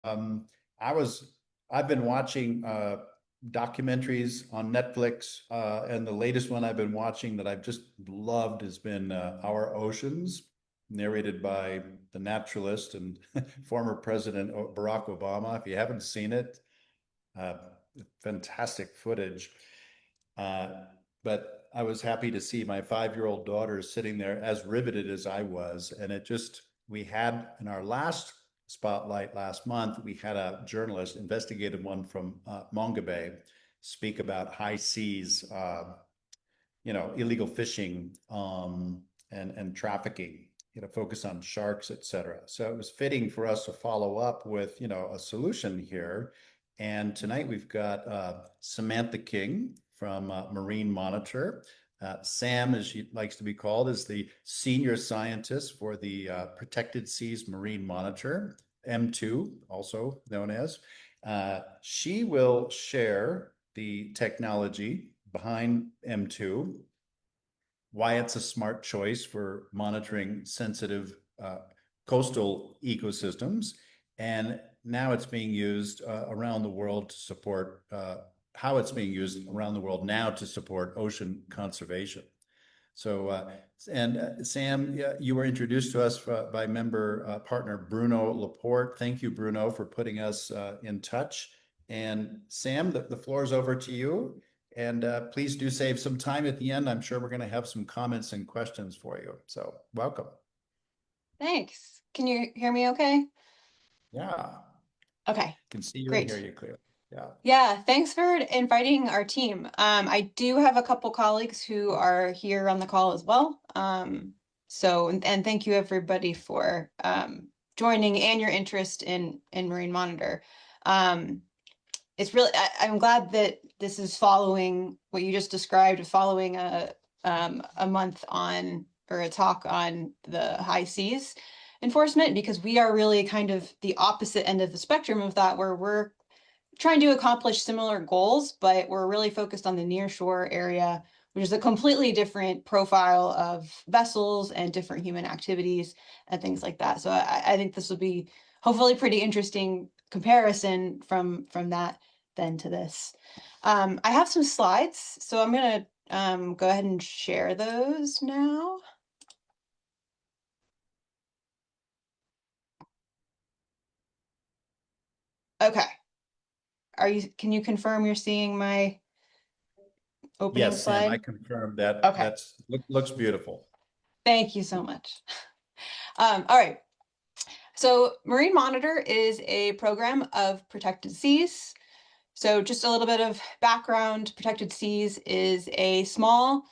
Um, I was I've been watching documentaries on Netflix, and the latest one I've been watching that I've just loved has been Our Oceans, narrated by the naturalist and former President Barack Obama. If you haven't seen it, uh, fantastic footage. Uh, but I was happy to see my 5-year-old daughter sitting there as riveted as I was. And we had in our last spotlight last month, we had a journalist, investigative one from Monga Bay, speak about high seas, illegal fishing, and trafficking, focus on sharks, et cetera. So it was fitting for us to follow up with, a solution here. And tonight we've got Samantha King from Marine Monitor. Sam, as she likes to be called, is the senior scientist for the Protected Seas Marine Monitor, M2, also known as. She will share the technology behind M2, why it's a smart choice for monitoring sensitive coastal ecosystems, and now it's being used around the world to support how it's being used around the world now to support ocean conservation. So, Sam, you were introduced to us by member partner Bruno Laporte. Thank you, Bruno, for putting us in touch. And Sam, the floor is over to you. And please do save some time at the end. I'm sure we're going to have some comments and questions for you. So welcome. Thanks. Can you hear me okay? Yeah. Okay, Can see you and hear great. you clearly. Yeah. Yeah, thanks for inviting our team. I do have a couple colleagues who are here on the call as well. And thank you everybody for joining and your interest in Marine Monitor. It's really, I'm glad that this is following what you just described, following a month on, or a talk on the high seas enforcement, because we are really kind of the opposite end of the spectrum of that, where we're trying to accomplish similar goals, but we're really focused on the nearshore area, which is a completely different profile of vessels and different human activities and things like that. So I think this will be hopefully pretty interesting comparison from that then to this. I have some slides, so I'm going to go ahead and share those now. Okay. Can you confirm you're seeing my opening Yes, Sam, I slide? confirm that Okay. looks beautiful. Thank you so much. All right. So Marine Monitor is a program of Protected Seas. So just a little bit of background. Protected Seas is a small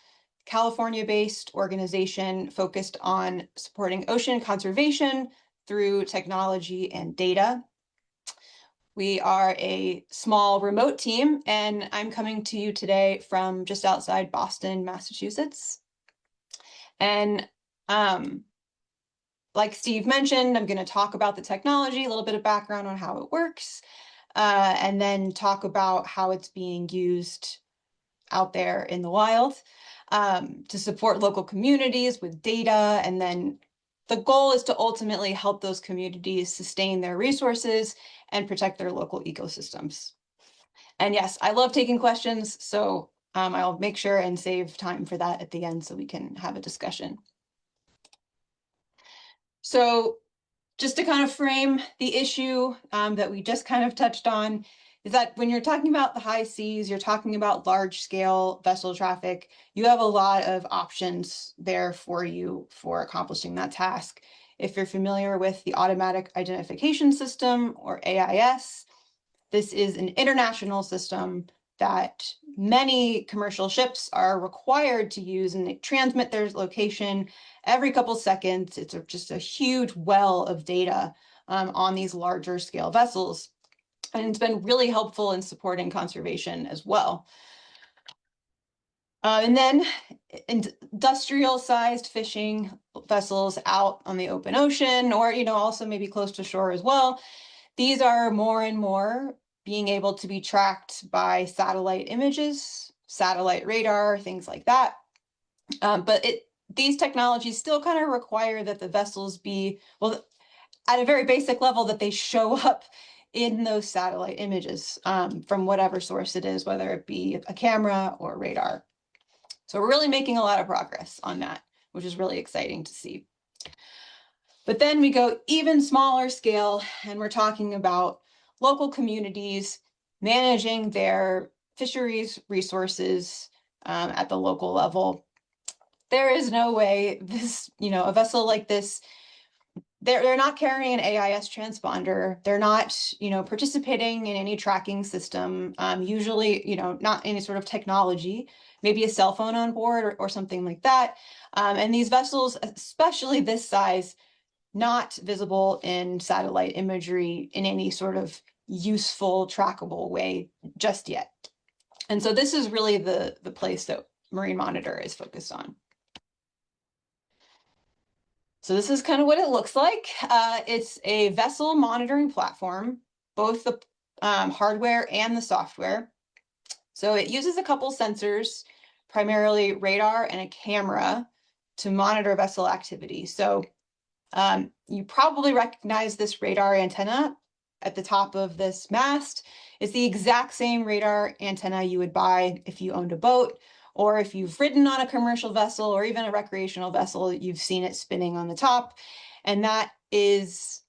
California-based organization focused on supporting ocean conservation through technology and data. We are a small remote team, and I'm coming to you today from just outside Boston, Massachusetts. And like Steve mentioned, I'm going to talk about the technology, a little bit of background on how it works, and then talk about how it's being used out there in the wild to support local communities with data. And then the goal is to ultimately help those communities sustain their resources and protect their local ecosystems. And yes, I love taking questions, so I'll make sure and save time for that at the end so we can have a discussion. So just to kind of frame the issue that we just kind of touched on, is that when you're talking about the high seas, you're talking about large scale vessel traffic, you have a lot of options there for you for accomplishing that task. If you're familiar with the Automatic Identification System, or AIS, this is an international system that many commercial ships are required to use, and they transmit their location every couple seconds. It's just a huge well of data on these larger scale vessels. And it's been really helpful in supporting conservation as well. And then industrial sized fishing vessels out on the open ocean, or, also maybe close to shore as well. These are more and more being able to be tracked by satellite images, satellite radar, things like that. But these technologies still kind of require that the vessels be, well, at a very basic level, that they show up in those satellite images from whatever source it is, whether it be a camera or radar. So we're really making a lot of progress on that, which is really exciting to see. But then we go even smaller scale, and we're talking about local communities managing their fisheries resources at the local level. There is no way this, a vessel like this, they're not carrying an AIS transponder. They're not, participating in any tracking system. Usually, not any sort of technology, maybe a cell phone on board or something like that. And these vessels, especially this size, not visible in satellite imagery in any sort of useful, trackable way just yet. And so this is really the place that Marine Monitor is focused on. So this is kind of what it looks like. It's a vessel monitoring platform, both the hardware and the software. So it uses a couple sensors, primarily radar and a camera, to monitor vessel activity. So you probably recognize this radar antenna at the top of this mast. It's the exact same radar antenna you would buy if you owned a boat, or if you've ridden on a commercial vessel or even a recreational vessel, you've seen it spinning on the top. And that is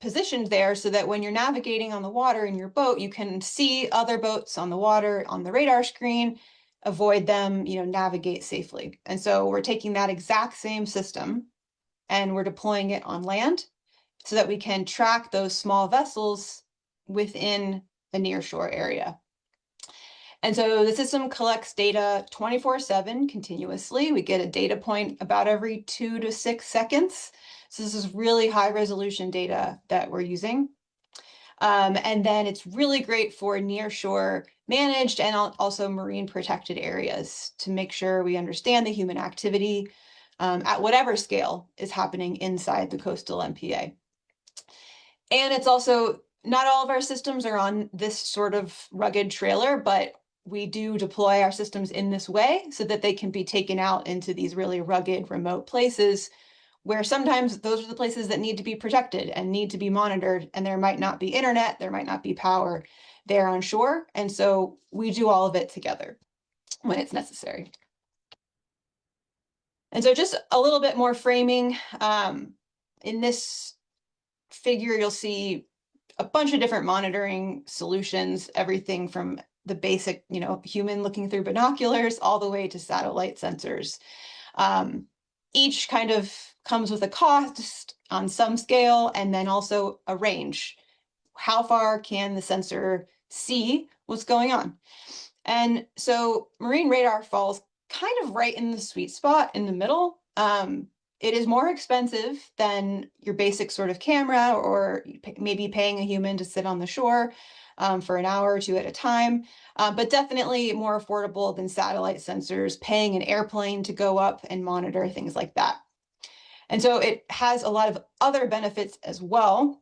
positioned there so that when you're navigating on the water in your boat, you can see other boats on the water on the radar screen, avoid them, navigate safely. And so we're taking that exact same system and we're deploying it on land so that we can track those small vessels within a nearshore area. And so the system collects data 24/7 continuously. We get a data point about every 2 to 6 seconds. So this is really high resolution data that we're using. And then it's really great for nearshore managed and also marine protected areas to make sure we understand the human activity at whatever scale is happening inside the coastal MPA. And it's also, not all of our systems are on this sort of rugged trailer, but we do deploy our systems in this way so that they can be taken out into these really rugged, remote places where sometimes those are the places that need to be protected and need to be monitored, and there might not be internet, there might not be power there on shore. And so we do all of it together when it's necessary. And so just a little bit more framing. In this figure, you'll see a bunch of different monitoring solutions, everything from the basic, human looking through binoculars all the way to satellite sensors. Each kind of comes with a cost on some scale, and then also a range. How far can the sensor see what's going on? And so marine radar falls kind of right in the sweet spot in the middle. It is more expensive than your basic sort of camera, or maybe paying a human to sit on the shore for an hour or two at a time, but definitely more affordable than satellite sensors, paying an airplane to go up and monitor things like that. And so it has a lot of other benefits as well.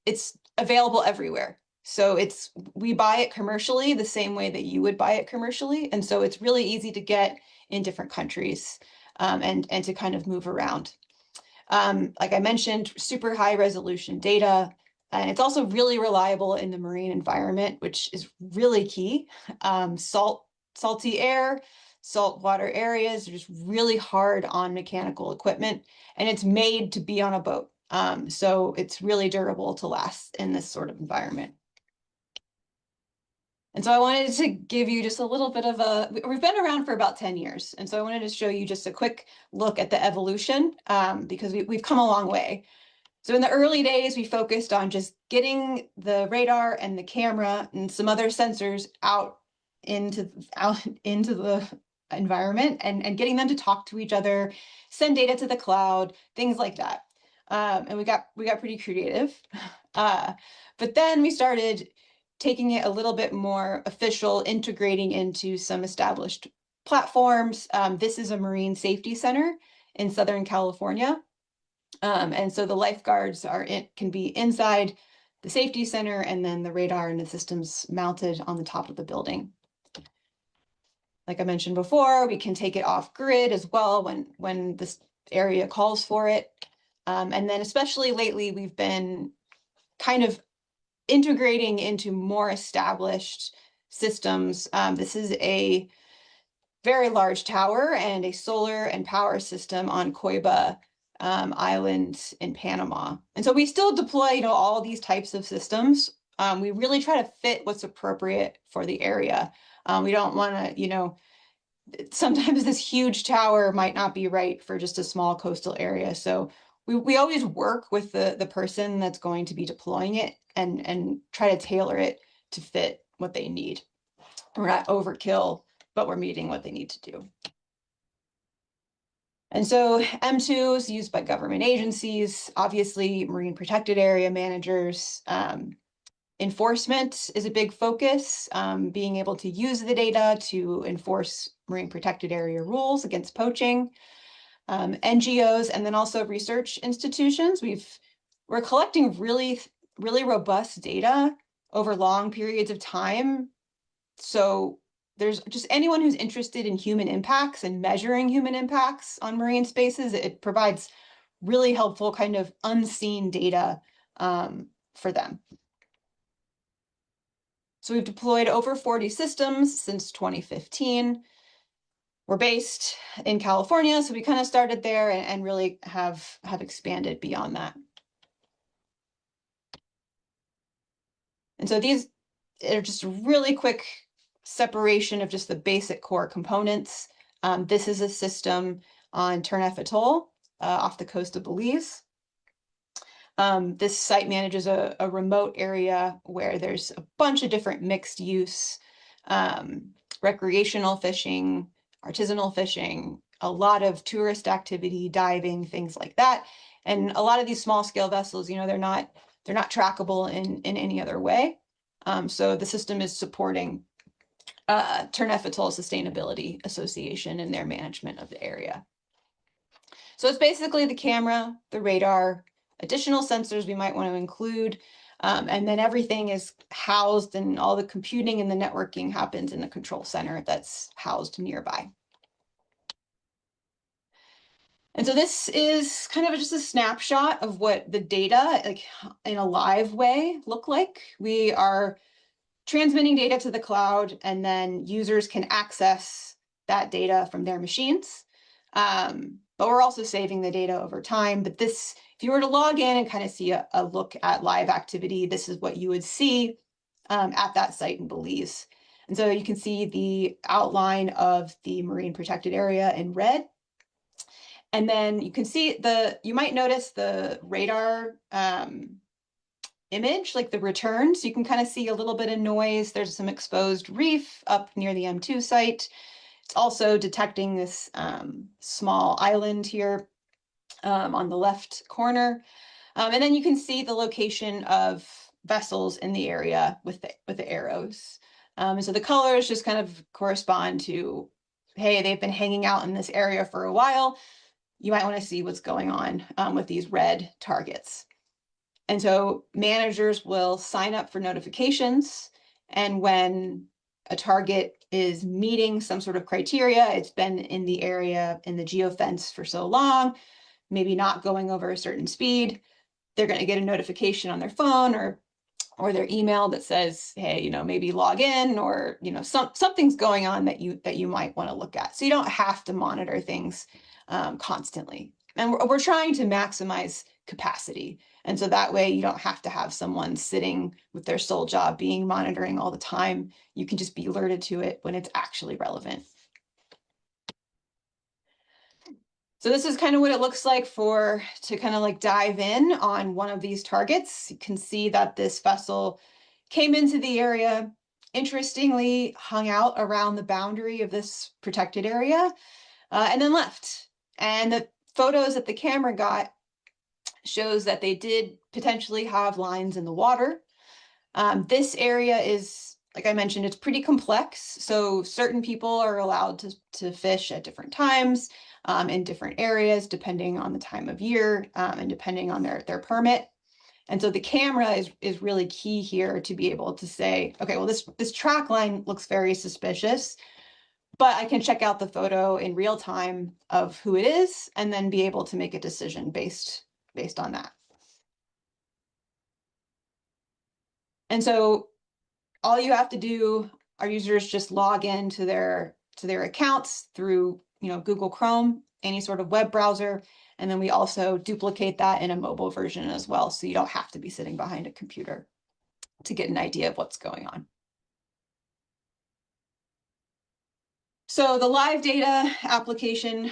It's available everywhere. So we buy it commercially the same way that you would buy it commercially. And so it's really easy to get in different countries and to kind of move around. Like I mentioned, super high resolution data. And it's also really reliable in the marine environment, which is really key. Salty air, saltwater areas are just really hard on mechanical equipment, and it's made to be on a boat. So it's really durable to last in this sort of environment. And so I wanted to give you just a little bit of we've been around for about 10 years. And so I wanted to show you just a quick look at the evolution because we've come a long way. So in the early days, we focused on just getting the radar and the camera and some other sensors out into the environment and getting them to talk to each other, send data to the cloud, things like that. And we got pretty creative. But then we started taking it a little bit more official, integrating into some established platforms. This is a marine safety center in Southern California. And so the lifeguards can be inside the safety center, and then the radar and the systems mounted on the top of the building. Like I mentioned before, we can take it off grid as well when this area calls for it. And then especially lately, we've been kind of integrating into more established systems. This is a very large tower and a solar and power system on Coiba Island in Panama. And so we still deploy, all these types of systems. We really try to fit what's appropriate for the area. We don't want to, sometimes this huge tower might not be right for just a small coastal area. So we always work with the person that's going to be deploying it and try to tailor it to fit what they need. We're not overkill, but we're meeting what they need to do. And so M2 is used by government agencies, obviously marine protected area managers. Enforcement is a big focus, being able to use the data to enforce marine protected area rules against poaching. NGOs, and then also research institutions. We're collecting really, really robust data over long periods of time. So there's just anyone who's interested in human impacts and measuring human impacts on marine spaces. It provides really helpful kind of unseen data for them. So we've deployed over 40 systems since 2015. We're based in California, so we kind of started there and really have expanded beyond that. And so these are just a really quick separation of just the basic core components. This is a system on Turnef Atoll off the coast of Belize. This site manages a remote area where there's a bunch of different mixed use, recreational fishing, artisanal fishing, a lot of tourist activity, diving, things like that. And a lot of these small scale vessels, they're not trackable in any other way. So the system is supporting Turnef Atoll Sustainability Association and their management of the area. So it's basically the camera, the radar, additional sensors we might want to include, and then everything is housed and all the computing and the networking happens in the control center that's housed nearby. And so this is kind of just a snapshot of what the data, like in a live way, look like. We are transmitting data to the cloud, and then users can access that data from their machines. But we're also saving the data over time. But this, if you were to log in and kind of see a look at live activity, this is what you would see at that site in Belize. And so you can see the outline of the marine protected area in red. And then you can see you might notice the radar image, like the returns. You can kind of see a little bit of noise. There's some exposed reef up near the M2 site. It's also detecting this small island here on the left corner. And then you can see the location of vessels in the area with the arrows. And so the colors just kind of correspond to, hey, they've been hanging out in this area for a while. You might want to see what's going on with these red targets. And so managers will sign up for notifications. And when a target is meeting some sort of criteria, it's been in the area in the geofence for so long, maybe not going over a certain speed, they're going to get a notification on their phone or their email that says, hey, maybe log in, or something's going on that you might want to look at. So you don't have to monitor things constantly. And we're trying to maximize capacity. And so that way you don't have to have someone sitting with their sole job being monitoring all the time. You can just be alerted to it when it's actually relevant. So this is kind of what it looks like to kind of like dive in on one of these targets. You can see that this vessel came into the area, interestingly hung out around the boundary of this protected area, and then left. And the photos that the camera got shows that they did potentially have lines in the water. This area is, like I mentioned, it's pretty complex. So certain people are allowed to fish at different times in different areas, depending on the time of year and depending on their permit. And so the camera is really key here to be able to say, okay, well, this track line looks very suspicious, but I can check out the photo in real time of who it is and then be able to make a decision based on that. And so all you have to do, our users just log into their accounts through, Google Chrome, any sort of web browser. And then we also duplicate that in a mobile version as well. So you don't have to be sitting behind a computer to get an idea of what's going on. So the live data application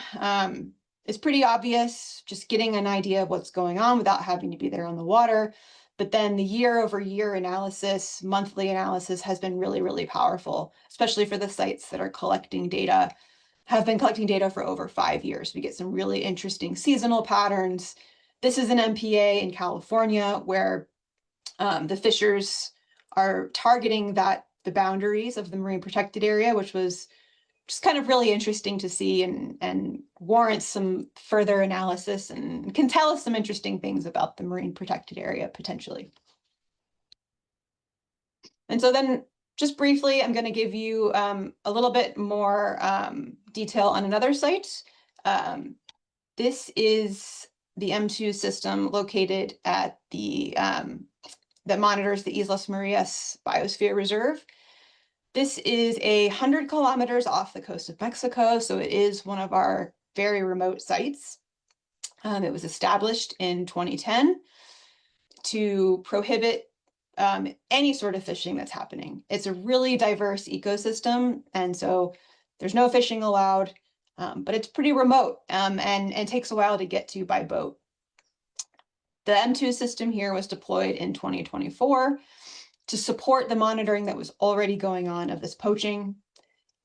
is pretty obvious, just getting an idea of what's going on without having to be there on the water. But then the year-over-year analysis, monthly analysis has been really, really powerful, especially for the sites that are collecting data, have been collecting data for over 5 years. We get some really interesting seasonal patterns. This is an MPA in California where the fishers are targeting the boundaries of the marine protected area, which was just kind of really interesting to see and warrants some further analysis and can tell us some interesting things about the marine protected area potentially. And so then just briefly, I'm going to give you a little bit more detail on another site. This is the M2 system located at that monitors the Islas Marias Biosphere Reserve. This is 100 kilometers off the coast of Mexico, so it is one of our very remote sites. It was established in 2010 to prohibit any sort of fishing that's happening. It's a really diverse ecosystem, and so there's no fishing allowed, but it's pretty remote and takes a while to get to by boat. The M2 system here was deployed in 2024 to support the monitoring that was already going on of this poaching.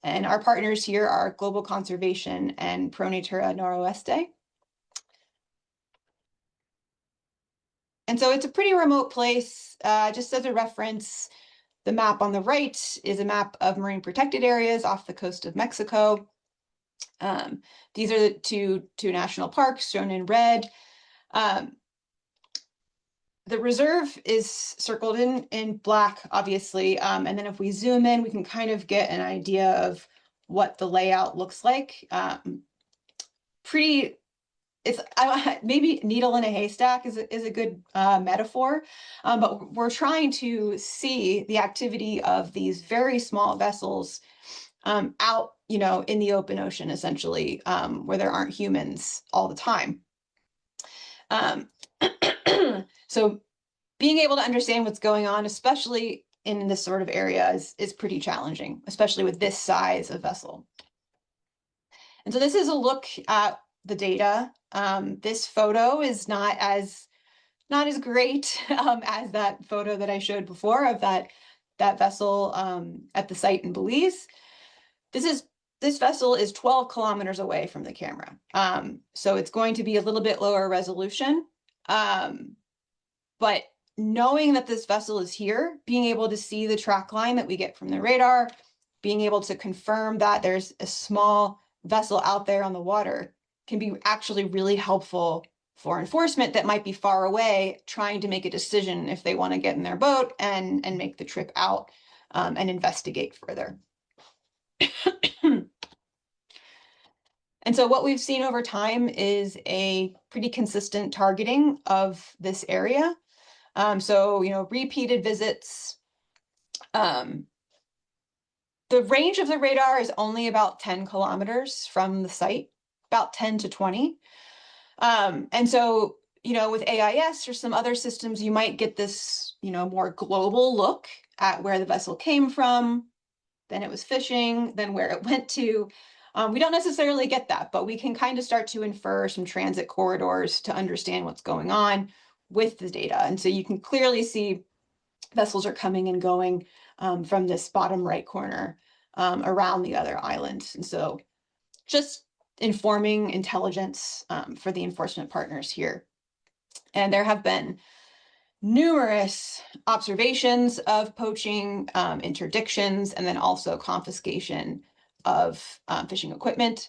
And our partners here are Global Conservation and ProNatura Noroeste. And so it's a pretty remote place. Just as a reference, the map on the right is a map of marine protected areas off the coast of Mexico. These are the two national parks shown in red. The reserve is circled in black, obviously. And then if we zoom in, we can kind of get an idea of what the layout looks like. It's maybe needle in a haystack is a good metaphor, but we're trying to see the activity of these very small vessels out, in the open ocean, essentially, where there aren't humans all the time. So being able to understand what's going on, especially in this sort of area, is pretty challenging, especially with this size of vessel. And so this is a look at the data. This photo is not as great as that photo that I showed before of that vessel at the site in Belize. This vessel is 12 kilometers away from the camera. So it's going to be a little bit lower resolution. But knowing that this vessel is here, being able to see the track line that we get from the radar, being able to confirm that there's a small vessel out there on the water can be actually really helpful for enforcement that might be far away, trying to make a decision if they want to get in their boat and make the trip out and investigate further. And so what we've seen over time is a pretty consistent targeting of this area. So, repeated visits. The range of the radar is only about 10 kilometers from the site, about 10 to 20. And so, with AIS or some other systems, you might get this, more global look at where the vessel came from, then it was fishing, then where it went to. We don't necessarily get that, but we can kind of start to infer some transit corridors to understand what's going on with the data. And so you can clearly see vessels are coming and going from this bottom right corner around the other islands. And so just informing intelligence for the enforcement partners here. And there have been numerous observations of poaching, interdictions, and then also confiscation of fishing equipment.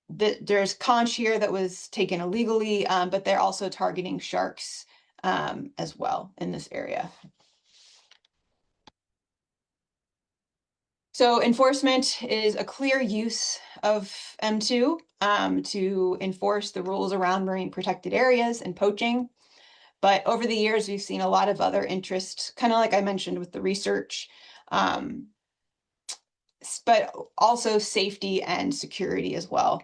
There's conch here that was taken illegally, but they're also targeting sharks as well in this area. So enforcement is a clear use of M2 to enforce the rules around marine protected areas and poaching. But over the years, we've seen a lot of other interest, kind of like I mentioned with the research, um, but also safety and security as well.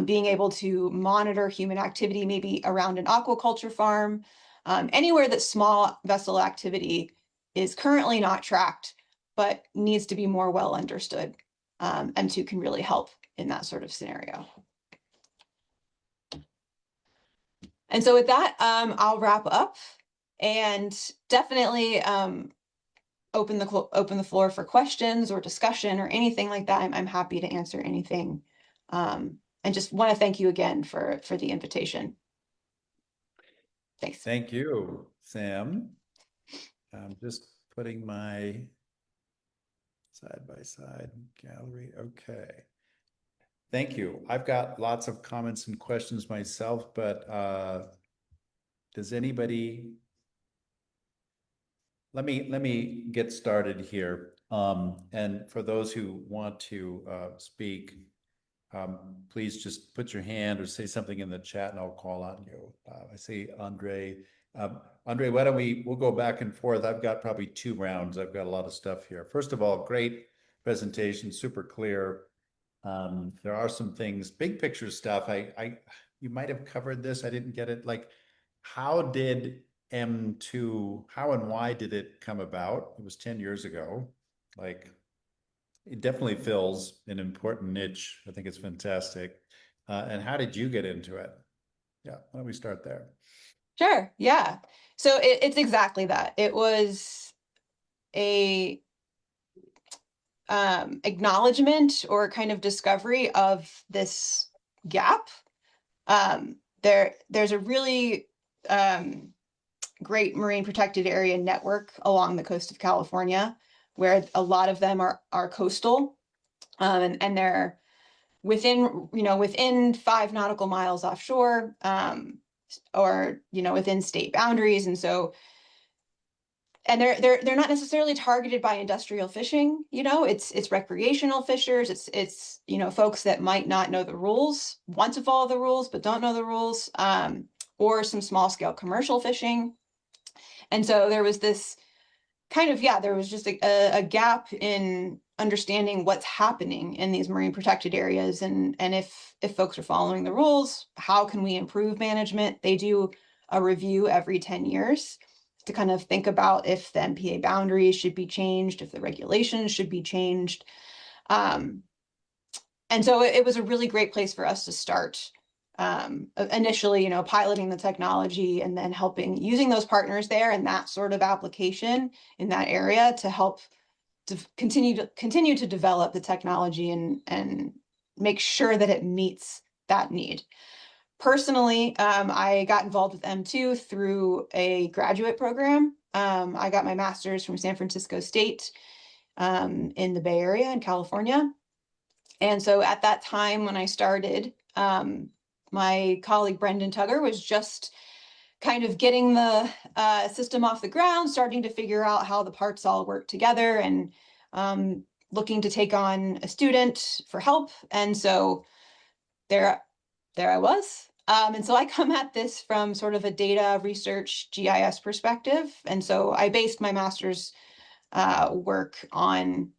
Being able to monitor human activity, maybe around an aquaculture farm, anywhere that small vessel activity is currently not tracked, but needs to be more well understood. M2 can really help in that sort of scenario. And so with that, I'll wrap up and definitely open the floor for questions or discussion or anything like that. I'm happy to answer anything. And just want to thank you again for the invitation. Thanks. Thank you, Sam. I'm just putting my side by side gallery. Okay. Thank you. I've got lots of comments and questions myself, but does anybody let me get started here. And for those who want to speak, please just put your hand or say something in the chat and I'll call on you. I see Andre. Andre, why don't we'll go back and forth. I've got probably 2 rounds. I've got a lot of stuff here. First of all, great presentation, super clear. There are some things, big picture stuff. You might have covered this. I didn't get it. Like, how did M2, how and why did it come about? It was 10 years ago. Like, it definitely fills an important niche. I think it's fantastic. And how did you get into it? Yeah, why don't we start there? Sure. Yeah. So it's exactly that. It was a acknowledgement or kind of discovery of this gap. There's a really great marine protected area network along the coast of California, where a lot of them are coastal, and they're within 5 nautical miles offshore, or within state boundaries, and so. And they're not necessarily targeted by industrial fishing. It's recreational fishers. It's folks that might not know the rules, want to follow the rules but don't know the rules, or some small scale commercial fishing. And so there was this there was just a gap in understanding what's happening in these marine protected areas, and if folks are following the rules, how can we improve management? They do a review every 10 years to kind of think about if the MPA boundaries should be changed, if the regulations should be changed. And so it was a really great place for us to start. Initially, piloting the technology and then using those partners there and that sort of application in that area to help to continue to develop the technology and make sure that it meets that need. Personally, I got involved with M2 through a graduate program. I got my master's from San Francisco State, in the Bay Area in California. And so at that time when I started, my colleague Brendan Tugger was just kind of getting the system off the ground, starting to figure out how the parts all work together, and looking to take on a student for help. And so there I was. And so I come at this from sort of a data research GIS perspective. And so I based my master's work on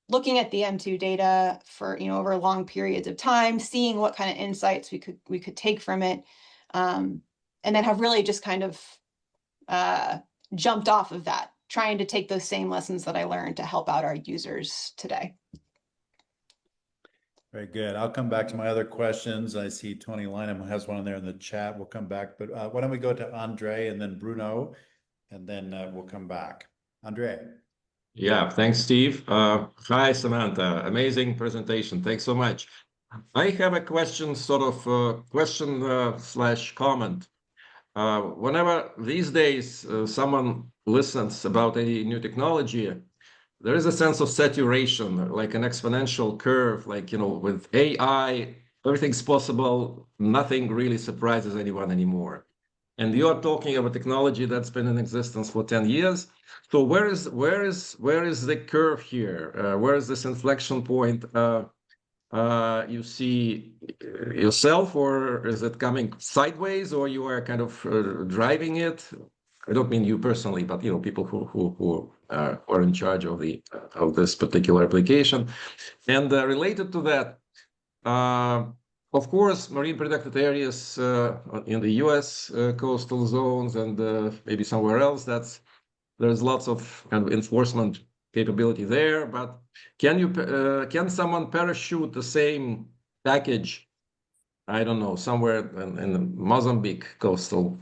looking at the M2 data for over long periods of time, seeing what kind of insights we could take from it, and then have really just kind of jumped off of that, trying to take those same lessons that I learned to help out our users today. Very good. I'll come back to my other questions. I see Tony Lynham has one in there in the chat. We'll come back, but why don't we go to Andre and then Bruno, and then we'll come back. Andre. Yeah, thanks, Steve. Hi, Samantha. Amazing presentation. Thanks so much. I have a question, sort of question slash comment. Whenever these days someone listens about any new technology, there is a sense of saturation, like an exponential curve, like, with AI, everything's possible. Nothing really surprises anyone anymore. And you are talking about technology that's been in existence for 10 years. So where is the curve here? Where is this inflection point? you see yourself, or is it coming sideways, or you are kind of driving it? I don't mean you personally, but people who are in charge of this particular application. And related to that, of course, marine protected areas in the U.S. Coastal zones and maybe somewhere else, there's lots of kind of enforcement capability there. But can someone parachute the same package? I don't know, somewhere in the Mozambique coastal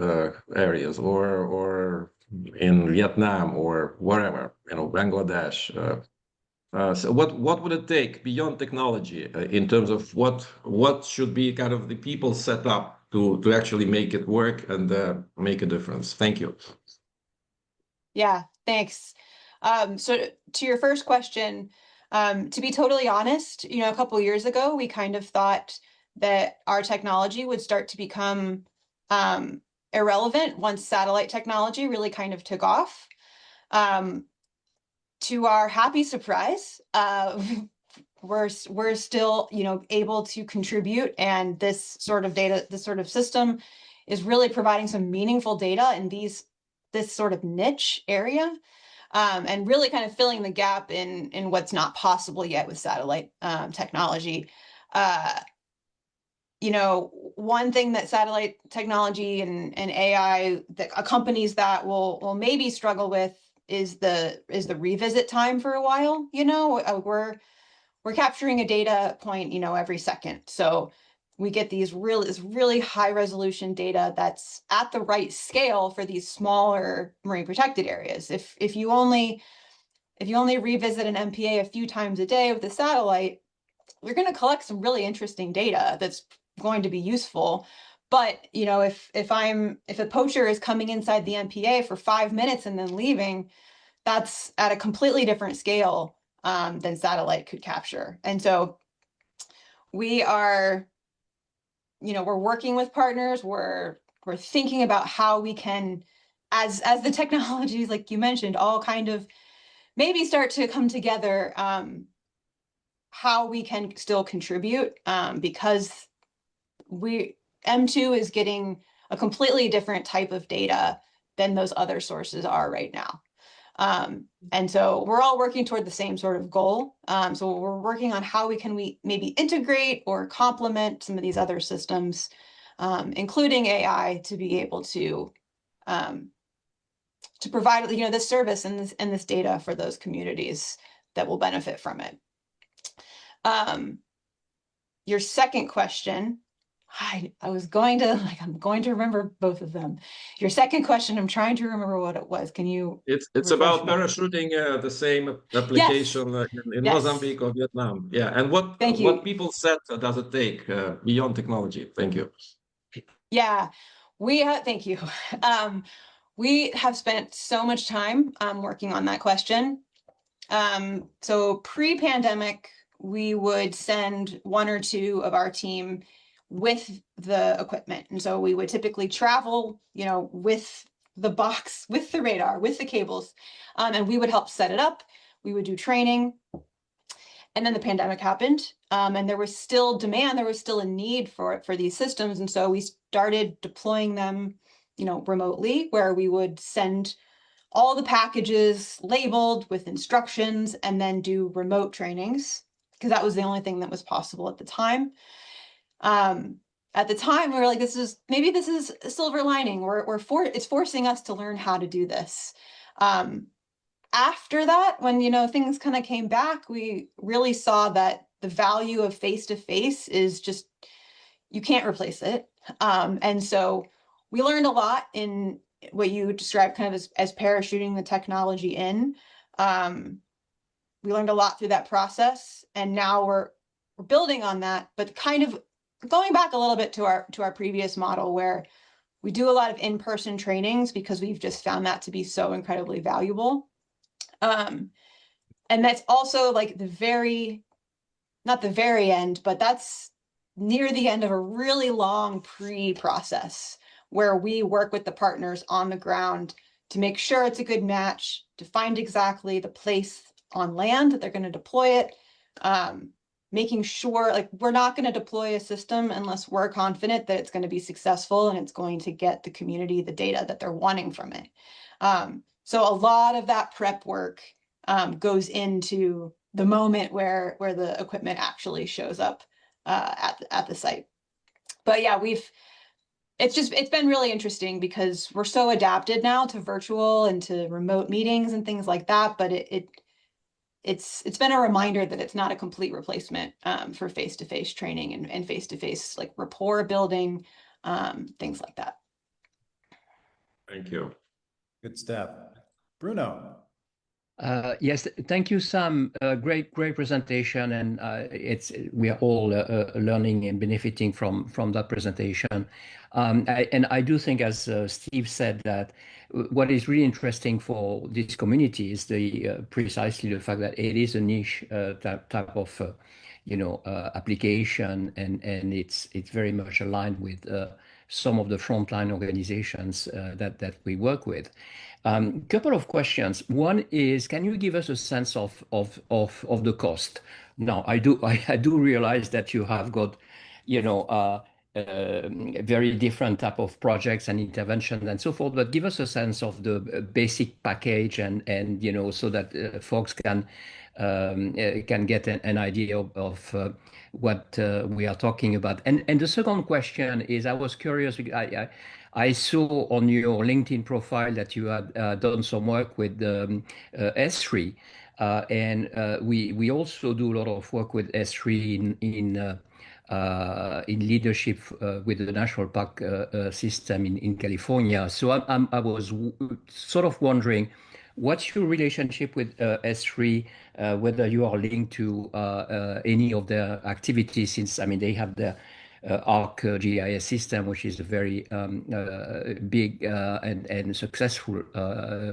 areas, or in Vietnam, or wherever, Bangladesh. So what would it take beyond technology in terms of what should be kind of the people set up to actually make it work and make a difference? Thank you. Yeah, thanks. So to your first question, to be totally honest, a couple years ago, we kind of thought that our technology would start to become irrelevant once satellite technology really kind of took off. To our happy surprise, we're still, able to contribute, and this sort of data, this sort of system is really providing some meaningful data in this sort of niche area, and really kind of filling the gap in what's not possible yet with satellite technology. One thing that satellite technology and AI, that companies that will maybe struggle with is the revisit time for a while. We're capturing a data point, every second. So we get this really high resolution data that's at the right scale for these smaller marine protected areas. If you only revisit an MPA a few times a day with a satellite, you're going to collect some really interesting data that's going to be useful. But if a poacher is coming inside the MPA for 5 minutes and then leaving, that's at a completely different scale than satellite could capture. And so we're working with partners. We're thinking about how we can, as the technologies, like you mentioned, all kind of maybe start to come together, how we can still contribute, because M2 is getting a completely different type of data than those other sources are right now. And so we're all working toward the same sort of goal. So we're working on how we maybe integrate or complement some of these other systems, including AI, to be able to provide this service and this data for those communities that will benefit from it. Your second question, I'm going to remember both of them. Your second question, I'm trying to remember what it was. Can you? It's about parachuting the same application in Yes. Mozambique or Vietnam. Yeah, and what people set does it take beyond technology? Thank you. Yeah, thank you. We have spent so much time working on that question. So pre-pandemic, we would send one or two of our team with the equipment. And so we would typically travel, with the box, with the radar, with the cables, and we would help set it up. We would do training. And then the pandemic happened, and there was still demand. There was still a need for these systems. And so we started deploying them, remotely, where we would send all the packages labeled with instructions and then do remote trainings, because that was the only thing that was possible at the time. At the time, we were like, this is a silver lining. It's forcing us to learn how to do this. After that, when things kind of came back, we really saw that the value of face-to-face is just, you can't replace it. And so we learned a lot in what you described kind of as parachuting the technology in. We learned a lot through that process, and now we're building on that, but kind of going back a little bit to our previous model, where we do a lot of in-person trainings because we've just found that to be so incredibly valuable. And that's also like not the very end, but that's near the end of a really long pre-process where we work with the partners on the ground to make sure it's a good match, to find exactly the place on land that they're going to deploy it, making sure, like, we're not going to deploy a system unless we're confident that it's going to be successful and it's going to get the community the data that they're wanting from it. So a lot of that prep work goes into the moment where the equipment actually shows up at the site. But yeah, it's been really interesting because we're so adapted now to virtual and to remote meetings and things like that. But it's been a reminder that it's not a complete replacement for face-to-face training and face-to-face like rapport building, things like that. Thank you. Good stuff. Bruno. Yes, thank you, Sam. Great presentation, and we are all learning and benefiting from that presentation. And I do think, as Steve said, that what is really interesting for this community is precisely the fact that it is a niche type of application, and it's very much aligned with some of the frontline organizations that we work with. Couple of questions. One is, can you give us a sense of the cost? Now, I do realize that you have got, very different type of projects and interventions and so forth, but give us a sense of the basic package and so that folks can get an idea of what we are talking about. And the second question is, I was curious. I saw on your LinkedIn profile that you had done some work with S3, and we also do a lot of work with S3 in leadership with the national park system in California. So I was sort of wondering, what's your relationship with S3? Whether you are linked to any of their activities, since I mean they have the ARC GIS system, which is a very big and successful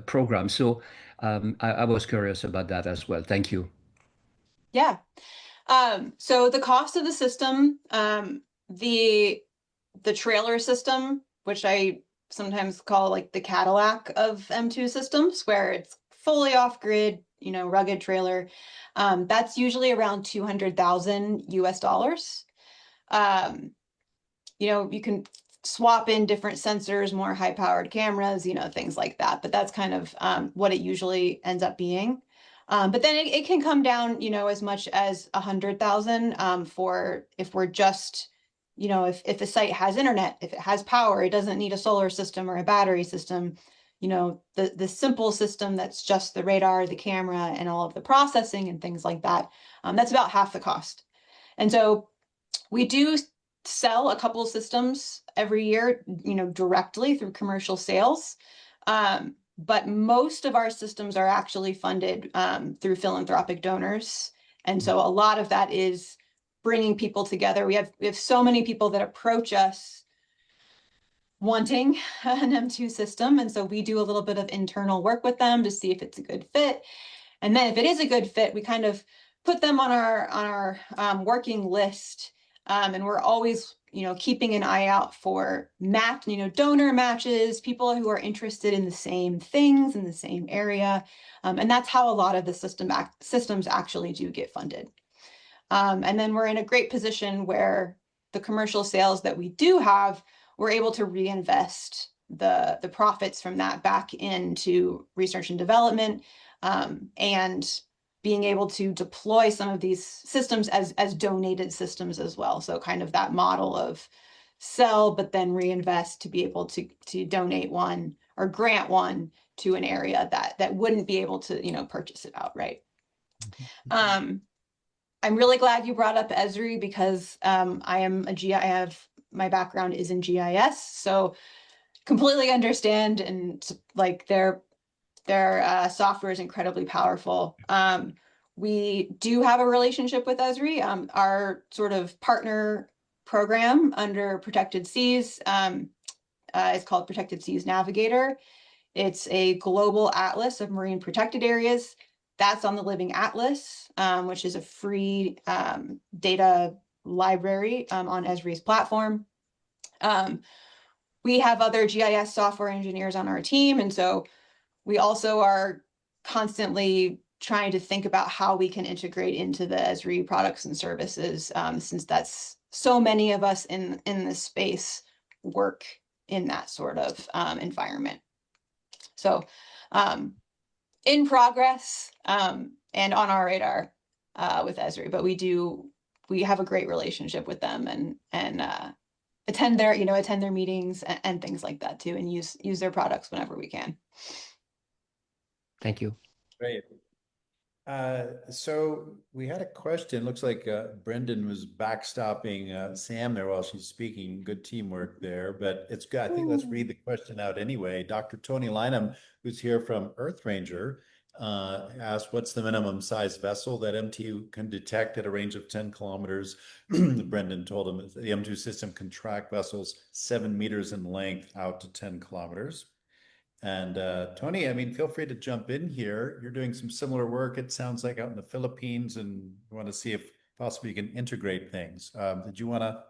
program. So I was curious about that as well. Thank you. Yeah. So the cost of the system, the trailer system, which I sometimes call like the Cadillac of M2 systems, where it's fully off grid, rugged trailer, that's usually around 200,000 US dollars. You can swap in different sensors, more high powered cameras, things like that. But that's kind of what it usually ends up being. But then it can come down, as much as 100,000 for if we're just, if a site has internet, if it has power, it doesn't need a solar system or a battery system. The simple system that's just the radar, the camera, and all of the processing and things like that. That's about half the cost. And so we do sell a couple of systems every year, directly through commercial sales. But most of our systems are actually funded through philanthropic donors. And so a lot of that is bringing people together. We have so many people that approach us wanting an M2 system. And so we do a little bit of internal work with them to see if it's a good fit. And then if it is a good fit, we kind of put them on our working list. And we're always, keeping an eye out for donor matches, people who are interested in the same things in the same area. And that's how a lot of the systems actually do get funded. And then we're in a great position where the commercial sales that we do have, we're able to reinvest the profits from that back into research and development, and being able to deploy some of these systems as donated systems as well. So kind of that model of sell, but then reinvest to be able to donate one or grant one to an area that wouldn't be able to, purchase it outright. I'm really glad you brought up Esri because my background is in GIS, so completely understand, and like their software is incredibly powerful. We do have a relationship with Esri. Our sort of partner program under Protected Seas is called Protected Seas Navigator. It's a global atlas of marine protected areas. That's on the Living Atlas, which is a free data library on Esri's platform. We have other GIS software engineers on our team, and so we also are constantly trying to think about how we can integrate into the Esri products and services, since that's so many of us in this space work in that sort of environment. So in progress and on our radar with Esri, but we have a great relationship with them and attend their meetings and things like that too, and use their products whenever we can. Thank you. Great. So we had a question. Looks like Brendan was backstopping Sam there while she's speaking. Good teamwork there, but it's good. I think let's read the question out anyway. Dr. Tony Lynham, who's here from Earth Ranger, asked, what's the minimum size vessel that M2 can detect at a range of 10 kilometers? Brendan told him the M2 system can track vessels 7 meters in length out to 10 kilometers. And Tony, I mean, feel free to jump in here. You're doing some similar work, it sounds like, out in the Philippines, and we want to see if possibly you can integrate things. Did you want to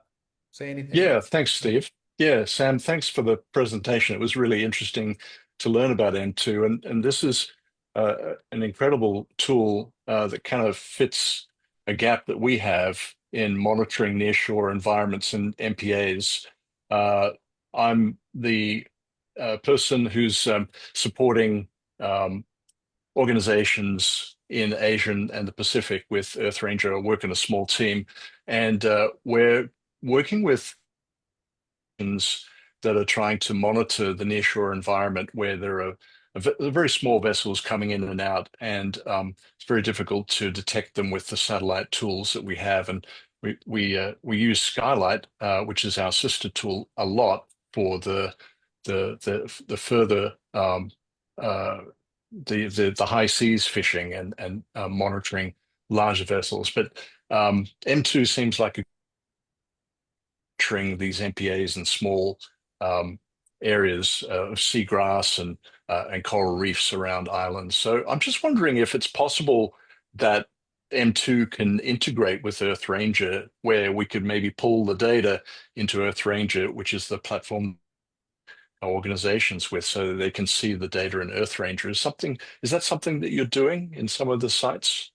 say anything? Yeah, thanks, Steve. Yeah, Sam, thanks for the presentation. It was really interesting to learn about M2, and this is an incredible tool that kind of fits a gap that we have in monitoring nearshore environments and MPAs. I'm the person who's supporting organizations in Asia and the Pacific with Earth Ranger. I work in a small team, and we're working with that are trying to monitor the nearshore environment where there are very small vessels coming in and out, and it's very difficult to detect them with the satellite tools that we have. And we use Skylight, which is our sister tool, a lot for the further the high seas fishing and monitoring larger vessels. But M2 seems like a these MPAs in small areas of seagrass and coral reefs around islands. So I'm just wondering if it's possible that M2 can integrate with Earth Ranger, where we could maybe pull the data into Earth Ranger, which is the platform organizations with, so that they can see the data in Earth Ranger. Is that something that you're doing in some of the sites?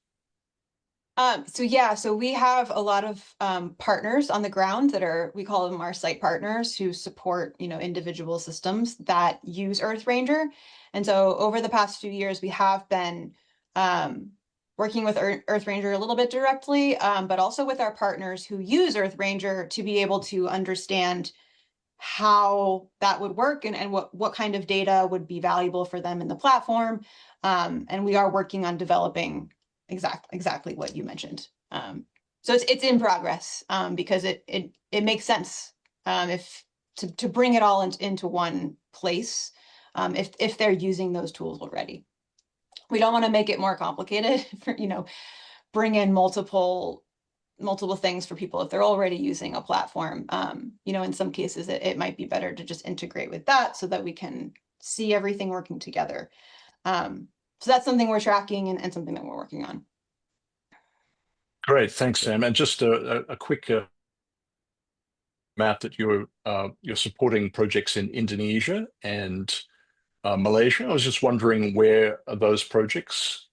So we have a lot of partners on the ground that we call them our site partners, who support, individual systems that use Earth Ranger. And so over the past few years, we have been working with Earth Ranger a little bit directly, but also with our partners who use Earth Ranger to be able to understand how that would work and what kind of data would be valuable for them in the platform. And we are working on developing exactly what you mentioned. So it's in progress, because it makes sense if to bring it all into one place, if they're using those tools already. We don't want to make it more complicated for, bring in multiple things for people if they're already using a platform. In some cases it might be better to just integrate with that so that we can see everything working together. So that's something we're tracking and something that we're working on. Great, thanks, Sam. And just a quick map that you're supporting projects in Indonesia and Malaysia. I was just wondering, where are those projects?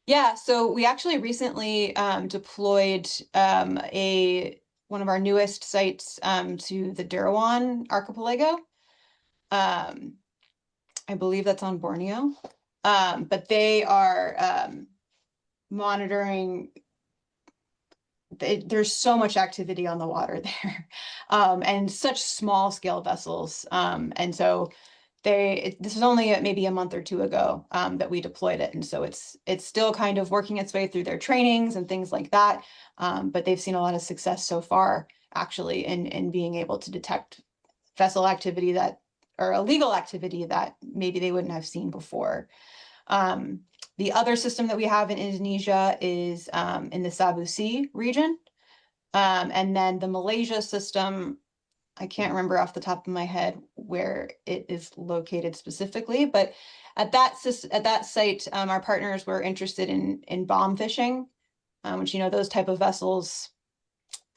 Yeah, so we actually recently deployed one of our newest sites to the Derawan archipelago. I believe that's on Borneo, but they are monitoring. There's so much activity on the water there, and such small scale vessels, and so this was only maybe a month or two ago that we deployed it, and so it's still kind of working its way through their trainings and things like that, but they've seen a lot of success so far, actually, in being able to detect vessel activity or illegal activity that maybe they wouldn't have seen before. The other system that we have in Indonesia is in the Sabu Sea region. And then the Malaysia system, I can't remember off the top of my head where it is located specifically, but at that site, our partners were interested in bomb fishing, which, those type of vessels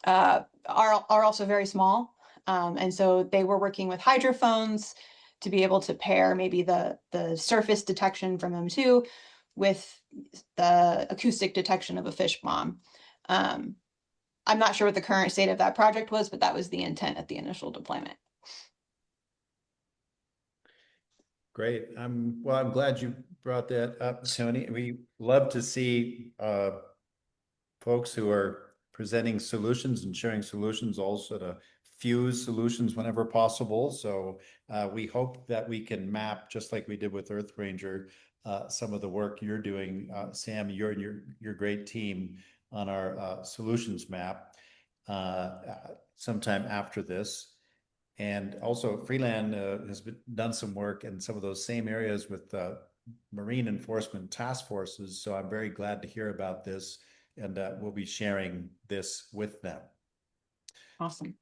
are also very small. And so they were working with hydrophones to be able to pair maybe the surface detection from M2 with the acoustic detection of a fish bomb. I'm not sure what the current state of that project was, but that was the intent at the initial deployment. Great. Well, I'm glad you brought that up, Tony. We love to see folks who are presenting solutions and sharing solutions, also to fuse solutions whenever possible. So we hope that we can map, just like we did with Earth Ranger, some of the work you're doing, Sam, you and your great team on our solutions map sometime after this. And also Freeland has done some work in some of those same areas with marine enforcement task forces. So I'm very glad to hear about this, and we'll be sharing this with them. Awesome.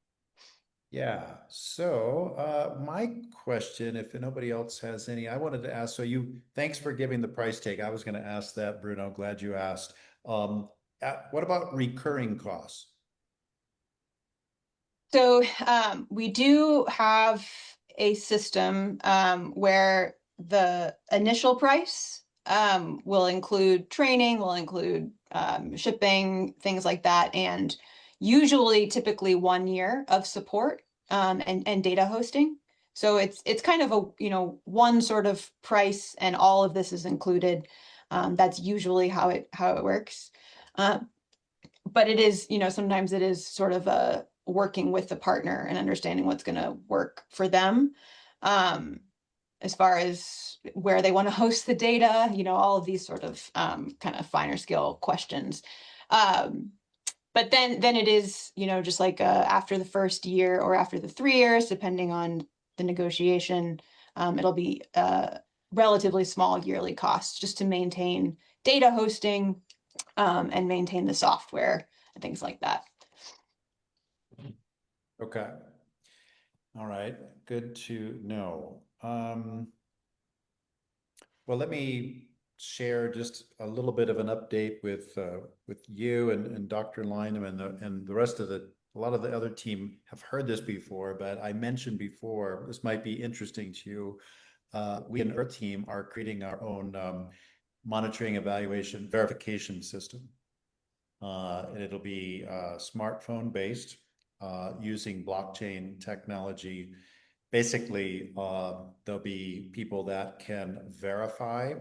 Yeah. So my question, if nobody else has any, I wanted to ask, thanks for giving the price tag. I was going to ask that, Bruno. Glad you asked. What about recurring costs? So we do have a system where the initial price will include training, will include shipping, things like that, and usually typically 1 year of support and data hosting. So it's kind of a one sort of price, and all of this is included. That's usually how it works. But it is, sometimes it is sort of a working with the partner and understanding what's going to work for them. As far as where they want to host the data, all of these sort of kind of finer scale questions. But then it is, just like after the first year or after the 3 years, depending on the negotiation, it'll be relatively small yearly costs just to maintain data hosting and maintain the software and things like that. Okay. All right. Good to know. Well, let me share just a little bit of an update with you and Dr. Lynham and the rest of a lot of the other team have heard this before, but I mentioned before, this might be interesting to you. We in our team are creating our own monitoring, evaluation, verification system. And it'll be smartphone based using blockchain technology. Basically, there'll be people that can verify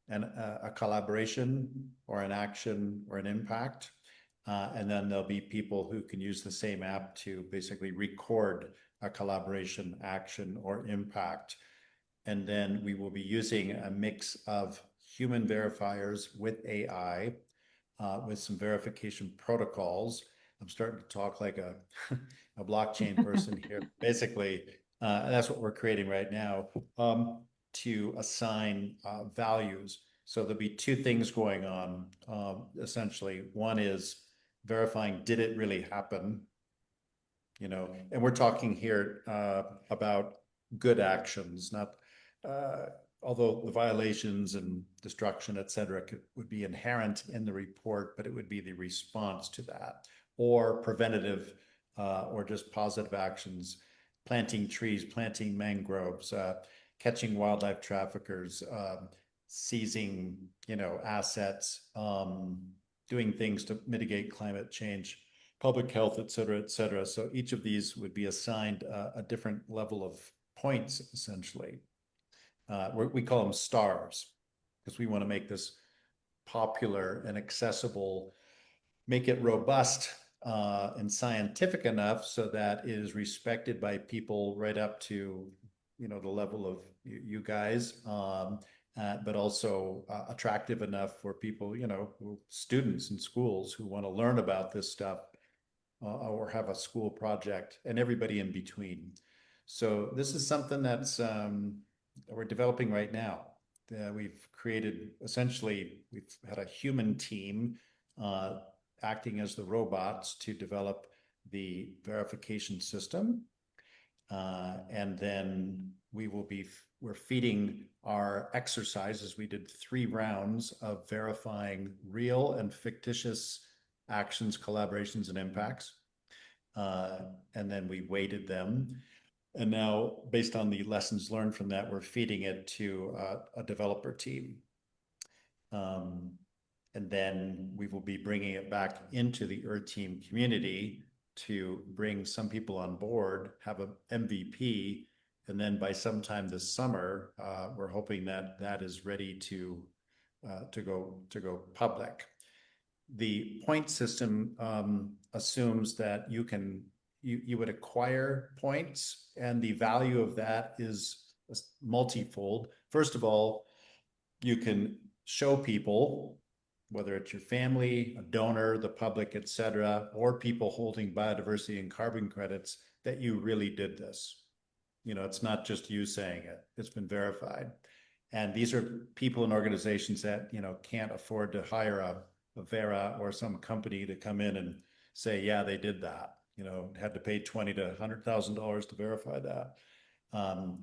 a collaboration or an action or an impact. And then there'll be people who can use the same app to basically record a collaboration, action, or impact. And then we will be using a mix of human verifiers with AI, with some verification protocols. I'm starting to talk like a blockchain person here. Basically, that's what we're creating right now, to assign values. So there'll be two things going on, essentially. One is verifying, did it really happen? And we're talking here about good actions, not although the violations and destruction, et cetera, would be inherent in the report, but it would be the response to that, or preventative or just positive actions, planting trees, planting mangroves, catching wildlife traffickers, seizing, assets, doing things to mitigate climate change, public health, et cetera, et cetera. So each of these would be assigned a different level of points, essentially. We call them stars because we want to make this popular and accessible, make it robust and scientific enough so that it is respected by people right up to, the level of you guys, but also attractive enough for people, students in schools who want to learn about this stuff or have a school project, and everybody in between. So this is something that's we're developing right now. We've created, essentially, we've had a human team acting as the robots to develop the verification system. And then we're feeding our exercises. We did 3 rounds of verifying real and fictitious actions, collaborations, and impacts. And then we weighted them. And now, based on the lessons learned from that, we're feeding it to a developer team. And then we will be bringing it back into the Earth Team community to bring some people on board, have a MVP, and then by sometime this summer, we're hoping that that is ready to go public. The point system assumes that you would acquire points, and the value of that is multifold. First of all, you can show people, whether it's your family, a donor, the public, etc., or people holding biodiversity and carbon credits, that you really did this. You know, it's not just you saying it, it's been verified. And these are people and organizations that, you know, can't afford to hire a Vera or some company to come in and say, yeah, they did that. You know, had to pay $20,000 to $100,000 to verify that.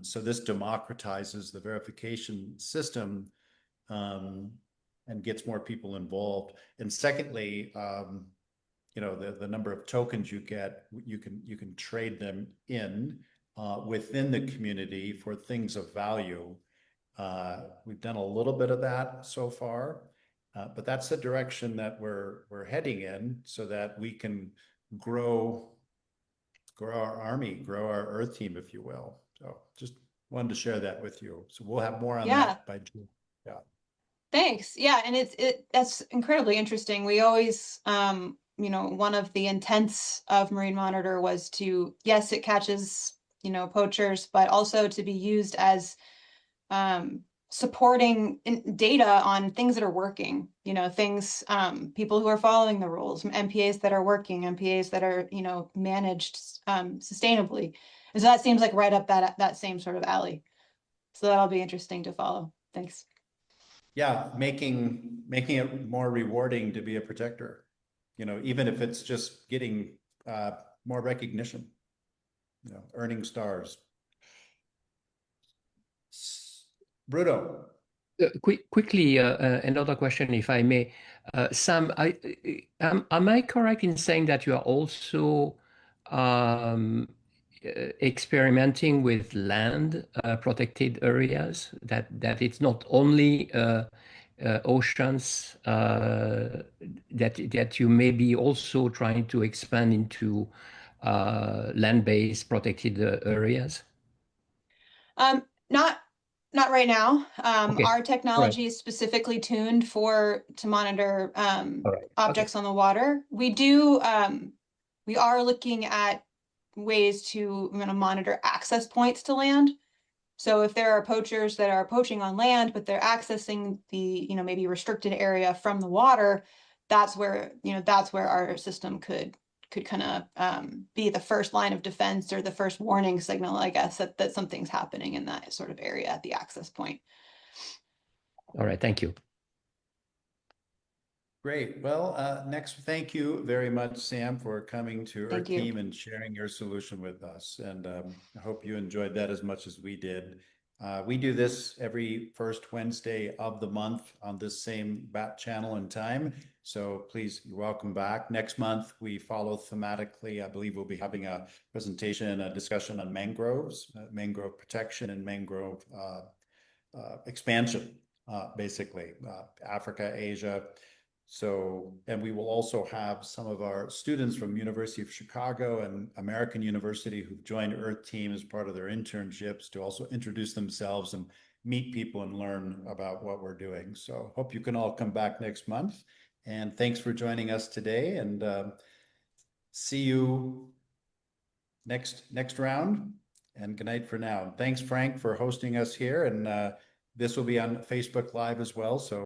So this democratizes the verification system, and gets more people involved. And secondly, you know, the number of tokens you get, you can trade them in within the community for things of value. We've done a little bit of that so far, but that's the direction that we're heading in, so that we can grow our army, grow our Earth Team, if you will. So just wanted to share that with you. So we'll have more on that by June. Yeah. Thanks. Yeah, and that's incredibly interesting. We always, you know, one of the intents of Marine Monitor was to, yes, it catches, you know, poachers, but also to be used as supporting data on things that are working, you know, things, people who are following the rules, MPAs that are working, MPAs that are, you know, managed sustainably. And so that seems like right up that same sort of alley. So that'll be interesting to follow. Thanks. Yeah, making it more rewarding to be a protector, you know, even if it's just getting more recognition, you know, earning stars. Bruno. Quickly, another question, if I may. Sam, am I correct in saying that you are also experimenting with land protected areas, that it's not only oceans, that you may be also trying to expand into land-based protected areas? Not right now. Okay. Our All right. technology is specifically tuned to monitor All right. objects Okay. on the water. We are looking at ways to, you know, monitor access points to land. So if there are poachers that are poaching on land, but they're accessing the, you know, maybe restricted area from the water, that's where our system could kind of be the first line of defense, or the first warning signal, I guess, that something's happening in that sort of area at the access point. All right. Thank you. Great. Well, next, thank you very much, Sam, for coming to Earth Thank you. Team and sharing your solution with us. And I hope you enjoyed that as much as we did. We do this every first Wednesday of the month on this same bat channel and time. So please, you're welcome back. Next month, we follow thematically. I believe we'll be having a presentation, a discussion on mangroves, mangrove protection and mangrove expansion, basically, Africa, Asia. So, and we will also have some of our students from University of Chicago and American University who've joined Earth Team as part of their internships to also introduce themselves and meet people and learn about what we're doing. So hope you can all come back next month. And thanks for joining us today, and see you next round, and good night for now. Thanks, Frank, for hosting us here. And this will be on Facebook Live as well. So